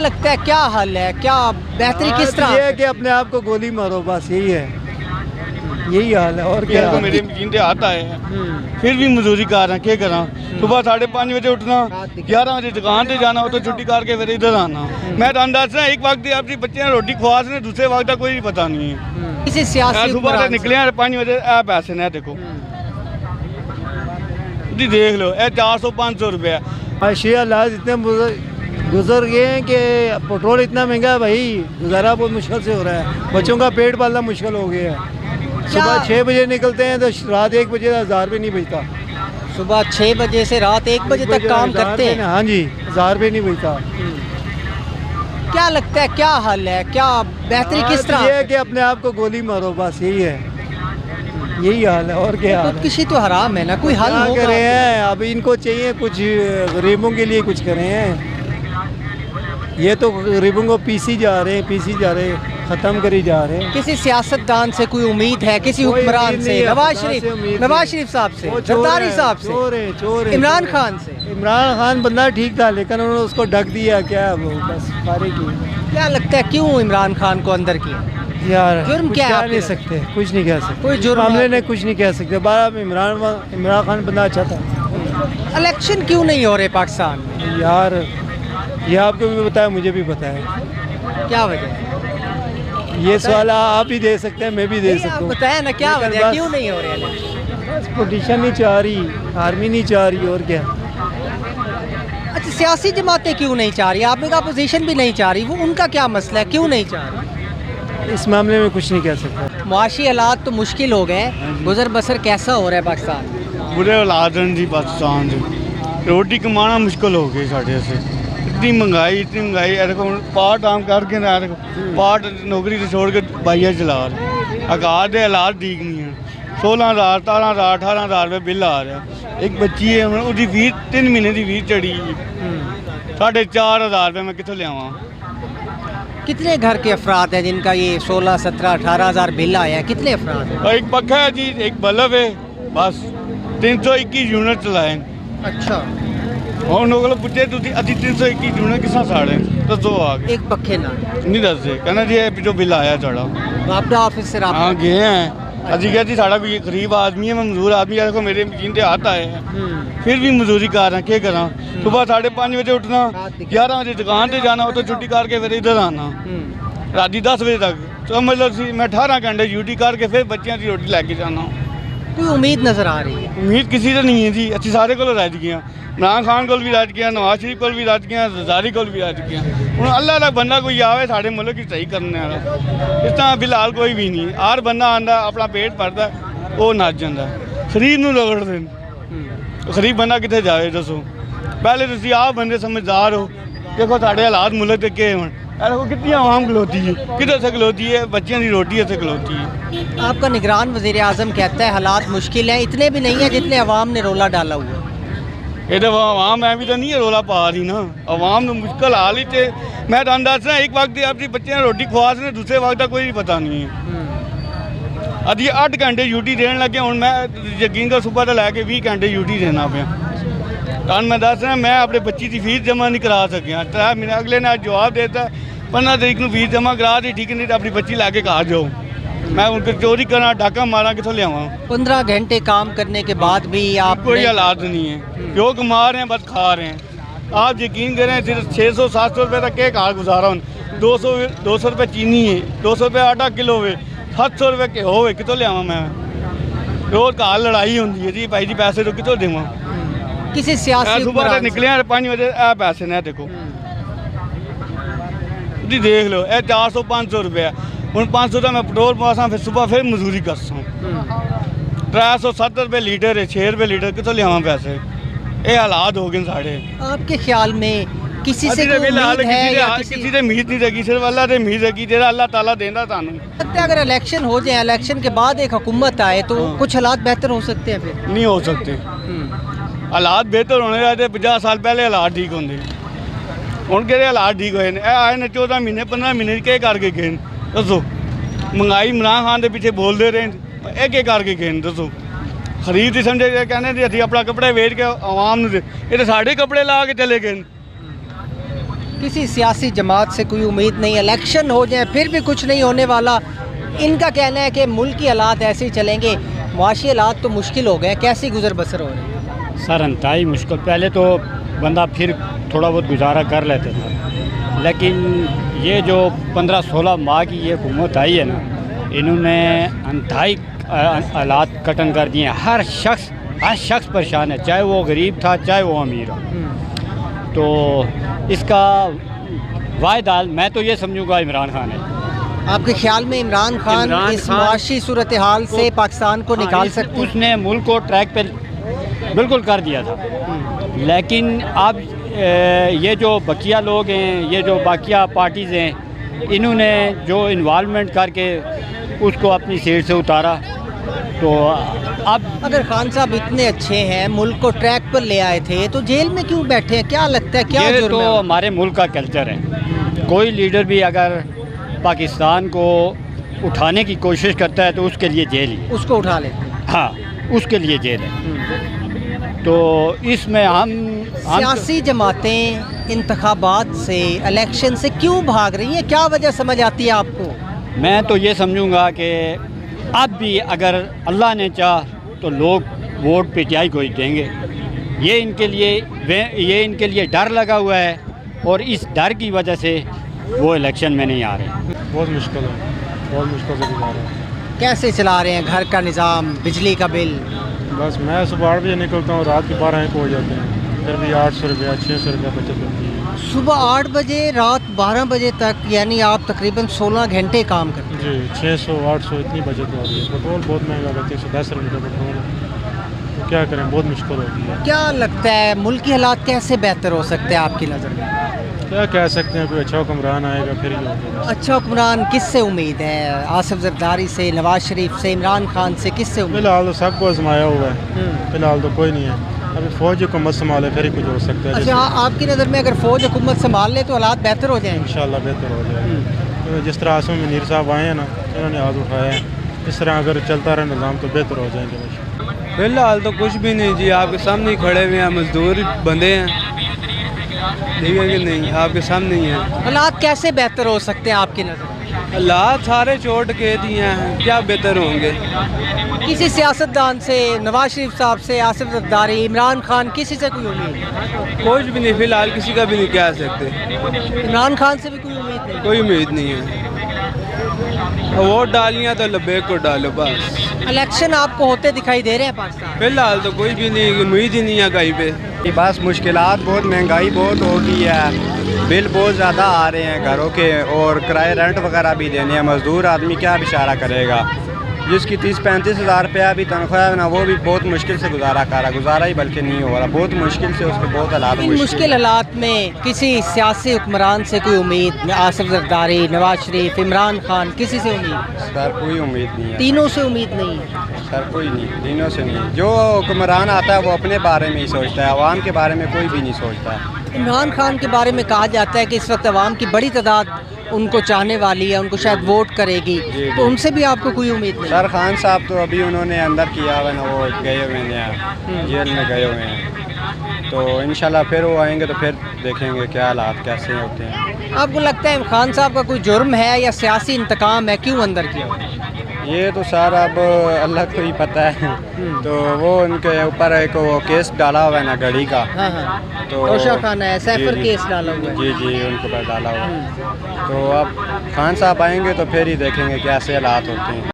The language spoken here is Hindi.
लगता है क्या हल है, क्या बेहतरी किस तरह? ये है कि अपने आप को गोली मारो, बस यही है, यही हाल है। और क्या तो मेरे मशीन आता है फिर भी मजदूरी कर रहा क्या करा। सुबह 5:30 बजे उठना, 11 बजे दुकान से जाना, तो छुट्टी करके फिर इधर आना। मैं तो दस रहा एक वक्त अपनी बच्चे ने रोटी खुआ ने, दूसरे वक्त का कोई पता नहीं है। किसी सियासी सुबह से निकले 5 बजे ए पैसे ने देखो जी, देख लो ये 400-500 रुपया। माशिया हालात इतने गुजर गए हैं कि पेट्रोल इतना महंगा है भाई, गुजारा बहुत मुश्किल से हो रहा है। बच्चों का पेट पालना मुश्किल हो गया है। सुबह 6 बजे निकलते हैं तो रात 1 बजे 1000 रुपये नहीं बचता। सुबह 6 बजे से रात 1 बजे तक काम करते हैं। हाँ जी, 1000 रुपये नहीं बचता। क्या लगता है क्या हल है, क्या बेहतरी किस तरह? ये है कि अपने आप को गोली मारो, बस यही है, यही हाल है। और क्या हाल है? खुदकुशी तो हराम है ना, कोई हल क्या होगा? करे हैं अब इनको चाहिए कुछ गरीबों के लिए कुछ करें हैं। ये तो गरीबों को पीसी जा रहे हैं, ख़त्म करी जा रहे हैं। किसी सियासतदान से कोई उम्मीद है, किसी कोई हुक्मरान उम्मीद से? नहीं है, नवाज खुदा से उम्मीद शरीफ साहब से, वो चोर जरदारी है, साहब से, चोर है। इमरान खान से? इमरान खान बंदा ठीक था, लेकिन उन्होंने उसको ढक दिया, क्या वो बस फारे की। क्या लगता है क्यों इमरान खान को अंदर किया? यार जुर्म कुछ क्या है कह आपके नहीं नज़र? सकते, कुछ नहीं कह सकते। कोई जुर्म मामले आपके- ने कुछ नहीं कह सकते। बारह में इमरान खान बंदा अच्छा था। इलेक्शन क्यों नहीं हो रहे पाकिस्तान में? यार ये आपको भी पता है, मुझे भी पता है। क्या वजह? ये सवाल आप भी दे सकते हैं, मैं भी दे नहीं, सकता आप हूँ। बताएं ना, क्या लेकिन वजह, बस- क्यों नहीं हो रहे इलेक्शन? बस पोजीशन नहीं चाह रही, आर्मी नहीं चाह रही, और क्या। अच्छा, सियासी जमातें क्यों नहीं चाह रही? आपने कहा अपोजिशन भी नहीं चाह रही, वो उनका क्या मसला है, क्यों नहीं चाह रही? इस मामले में कुछ नहीं कह सकता। मुआशी हालात तो मुश्किल हो गए, गुजर बसर कैसा हो रहा है पाकिस्तान में? बुरे हालात हैं जी पाकिस्तान से। रोटी कमाना मुश्किल हो गई साढ़े से। इतनी महंगाई है। देखो पार्ट काम करके ना, देखो पार्ट नौकरी से छोड़ के बाइया चला रहे। अकाल के हालात ठीक नहीं है। 16,000 17,000 18,000 रुपये बिल आ रहा है। एक बच्ची है उसकी फीस 3 महीने की फीस चढ़ी 4,500 रुपये मैं कितों लियावां? कितने घर के अफराद हैं जिनका ये 16, 17, 18,000 बिल आया है? कितने अफराद हैं? और एक पक्का है जी, एक बल्ब है, बस 321 यूनिट चलाए। अच्छा, और उन्होंने पूछे तुझे अभी 321 यूनिट किस साड़े दसो आगे एक पखे ना? नहीं दसते, कहना जी ये जो बिल आया चढ़ा। आपने ऑफिस से हाँ रहा? गए हैं। अजी क्या जी साड़ा कोई गरीब आदमी है, मैं मजदूर आदमी है। देखो मेरे मशीन से हाथ आए हैं, फिर भी मजदूरी कर रहा क्या करा। सुबह 5:30 बजे उठना, 11 बजे दुकान से जाना, तो छुट्टी करके फिर इधर आना रात 10 बजे तक। तो मतलब मैं 18 घंटे ड्यूटी करके फिर बच्चों की रोटी लैके जाना। कोई उम्मीद नजर आ रही है? उम्मीद किसी से नहीं है जी। अच्छी सारे को रज गया, इमरान खान को भी रज गया, नवाज शरीफ को भी रज गया, जरदारी को भी रज गया। हूँ अल्लाह का बंदा कोई आवे साढ़े मुल्क की सही करने वाला, इस तरह फिलहाल कोई भी नहीं। हर बंदा आंदा अपना पेट भरता, वो नच जाता। गरीब नूं रगड़ देन, गरीब बंदा कितने जाए दसो? पहले तुम आप बंदे समझदार हो। देखो साढ़े हालात मुल्क के के होन, देखो कितनी आवाम खलोती है, किधर से खलोती है, बच्चों की रोटी से खलोती है। आपका निगरान वज़ीर आज़म कहता है हालात मुश्किल हैं, इतने भी नहीं है जितने अवाम ने रोला डाला हुआ है। ये तो आवाम है भी तो नहीं है रोला पा रही ना, आवाम तो मुश्किल हाल ही थे। मैं तो दस रहा एक वक्त अपनी बच्चे ने रोटी खुआ ने, दूसरे वक्त का कोई पता नहीं है। अभी 8 घंटे ड्यूटी देने लगे, हूँ मैं यकीन कर सुबह तो लैके 20 घंटे ड्यूटी देना पाया। कारण मैं दस रहा मैं अपने बच्ची की फीस जमा नहीं करा सकिया। 3 महीने अगले ने जवाब देता 15 तारीख को फीस जमा करा दी, ठीक नहीं तो अपनी बच्ची लैके घर जाओ। मैं उनको चोरी करना, डाका मारा, कितों लियावा? 15 घंटे काम करने के बाद भी आप कोई हालात नहीं है, जो कमा रहे हैं बस खा रहे हैं। आप यकीन करें सिर्फ 600-700 रुपये तक के कार गुजारा हो। 200 रुपये चीनी है, 200 रुपये आटा किलो है, 700 रुपये के हो कितों लियावा? मैं रोज घर लड़ाई होती है जी, भाई जी पैसे तो कितों देवा? किसी सियासी सुबह से निकले 5 बजे ए पैसे ने देखो जी, देख लो ये 400-500 रुपये। हूँ 500 का मैं पेट्रोल पासा, फिर सुबह फिर मजदूरी करसा। 370 रुपये लीटर है, 6 रुपये लीटर, कितों लियावा पैसे? ये हालात हो गए साढ़े। आपके ख्याल में किसी से कोई उम्मीद है या किसी से उम्मीद नहीं रखी, सिर्फ अल्लाह से उम्मीद रखी, जेड़ा अल्लाह ताला देंदा तानू। लगता है अगर इलेक्शन हो जाए, इलेक्शन के बाद एक हुकूमत आए तो कुछ हालात बेहतर हो सकते हैं फिर? नहीं हो सकते हालात बेहतर होने चाहिए। 50 साल पहले हालात ठीक होंगे, हूँ कि हालात ठीक होए ने। आए ने 14 महीने 15 महीने के करके गए दसो? महंगाई इमरान खान के पीछे बोलते रहे, ये करके गए दसो? खरीद ही समझे कहने जी अभी अपना कपड़े वेच के आवाम ये तो साढ़े कपड़े ला के चले गए। किसी सियासी जमात से कोई उम्मीद नहीं, इलेक्शन हो जाए फिर भी कुछ नहीं होने वाला। इनका कहना है कि मुल्क की हालात ऐसे ही चलेंगे, मुआशी हालात तो मुश्किल हो गए, कैसी गुजर बसर हो रही है? सर इंतहाई मुश्किल। पहले तो बंदा फिर थोड़ा बहुत गुजारा कर लेते था, लेकिन ये जो 15-16 माह की ये हुकूमत आई है ना, इन्होंने इंतहाई हालात कठिन कर दिए हैं। हर शख्स परेशान है, चाहे वो गरीब था चाहे वो अमीर हो। तो इसका वाहिद हाल मैं तो ये समझूंगा इमरान खान है। आपके ख्याल में इमरान खान इस मुआशी सूरत हाल से पाकिस्तान को निकाल सकते? उसने मुल्क को ट्रैक पे बिल्कुल कर दिया था, लेकिन अब ये जो बकिया लोग हैं, ये जो बाकिया पार्टीज़ हैं, इन्होंने जो इन्वॉल्वमेंट करके उसको अपनी सीट से उतारा। तो अब अगर खान साहब इतने अच्छे हैं, मुल्क को ट्रैक पर ले आए थे, तो जेल में क्यों बैठे हैं? क्या लगता है, क्या ये जुर्म तो है? हमारे मुल्क का कल्चर है। कोई लीडर भी अगर पाकिस्तान को उठाने की कोशिश करता है तो उसके लिए जेल ही। उसको उठा लेते हैं। हाँ, उसके लिए जेल है। तो इसमें हम सियासी जमातें इंतखाबात से, इलेक्शन से क्यों भाग रही हैं? क्या वजह समझ आती है आपको? मैं तो ये समझूंगा कि अब भी अगर अल्लाह ने चाह तो लोग वोट पीटीआई को ही देंगे। ये इनके लिए डर लगा हुआ है, और इस डर की वजह से वो इलेक्शन में नहीं आ रहे। बहुत मुश्किल है, बहुत मुश्किल से गुजार रहे हैं। कैसे चला रहे हैं घर का निज़ाम, बिजली का बिल? बस मैं सुबह 8 बजे निकलता हूँ, रात के 12 हो जाते हैं, फिर भी 800 रुपया 600 रुपया बचत होती है। सुबह 8 बजे रात 12 बजे तक, यानी आप तकरीबन 16 घंटे काम करते हैं। जी, 600-800 इतनी बचत हो रही है। पेट्रोल बहुत महंगा करते हैं, 110 रुपये का पेट्रोल है। तो क्या करें, बहुत मुश्किल होती है। क्या लगता है मुल्क की हालात कैसे बेहतर हो सकते हैं आपकी नज़र में? क्या कह सकते हैं, कोई अच्छा हुक्मरान आएगा फिर ही होगा। अच्छा हुक्मरान किससे उम्मीद है? आसिफ जरदारी से, नवाज शरीफ से, इमरान खान से, किससे उम्मीद? फिलहाल तो सबको आजमाया हुआ है, फिलहाल तो कोई नहीं है। अभी फ़ौज हुकूमत संभाले फिर ही कुछ हो सकता है। अच्छा, आपकी नज़र में अगर फ़ौज हुकूमत संभाल ले तो हालात बेहतर हो जाएंगे? इंशाल्लाह बेहतर हो जाएगा। तो जिस तरह आसम मीर साहब आए हैं ना, इन्होंने हाथ उठाया है, इस तरह अगर चलता रहे निज़ाम तो बेहतर हो जाएंगे। फिलहाल तो कुछ भी नहीं जी, आपके सामने ही खड़े हुए हैं, मजदूर बंदे हैं, ठीक है कि नहीं, आपके सामने ही हैं। हालात कैसे बेहतर हो सकते हैं आपकी नज़र में? हालात सारे चोट के दिए हैं, क्या बेहतर होंगे? किसी सियासतदान से, नवाज शरीफ साहब से, आसिफ जरदारी, इमरान खान, किसी से कोई उम्मीद? कुछ भी नहीं, फिलहाल किसी का भी नहीं कह सकते। इमरान खान से भी कोई उम्मीद नहीं? कोई उम्मीद नहीं है। वोट डालियाँ तो लब्बैक को डालो बस। इलेक्शन आपको होते दिखाई दे रहे हैं पाकिस्तान? फिलहाल तो कोई भी नहीं, उम्मीद ही नहीं है कहीं पे। बस मुश्किलात बहुत, महंगाई बहुत हो गई है, बिल बहुत ज़्यादा आ रहे हैं घरों के, और किराए रेंट वगैरह भी देने हैं। मज़दूर आदमी क्या बेचारा करेगा, जिसकी 30-35 हज़ार रुपया भी तनख्वाह है ना, वो भी बहुत मुश्किल से गुजारा कर रहा, गुजारा ही बल्कि नहीं हो रहा, बहुत मुश्किल से उसके बहुत हालात इन मुश्किल हालात में किसी सियासी हुक्मरान से कोई उम्मीद? आसिफ जरदारी, नवाज शरीफ, इमरान खान, किसी से उम्मीद? सर कोई उम्मीद नहीं है, तीनों से उम्मीद नहीं है? सर कोई नहीं, तीनों से नहीं। जो हुक्मरान आता है वो अपने बारे में ही सोचता है, आवाम के बारे में कोई भी नहीं सोचता है। इमरान खान के बारे में कहा जाता है कि इस वक्त अवाम की बड़ी तादाद उनको चाहने वाली है, उनको शायद वोट करेगी, तो उनसे भी आपको कोई उम्मीद नहीं? सर खान साहब तो अभी उन्होंने अंदर किया हुआ है ना, वो गए हुए हैं जेल में गए हुए हैं, तो इंशाल्लाह फिर वो आएंगे तो फिर देखेंगे क्या हालात कैसे होते हैं। आपको लगता है खान साहब का कोई जुर्म है या सियासी इंतकाम है, क्यों अंदर किया? ये तो सर अब अल्लाह को ही पता है। तो वो उनके ऊपर एक वो केस डाला हुआ है ना घड़ी का। हाँ, तो तोशाखाना है, सैफर केस डाला हुआ है। जी उनके ऊपर डाला हुआ है। तो अब खान साहब आएंगे तो फिर ही देखेंगे कैसे हालात होते हैं।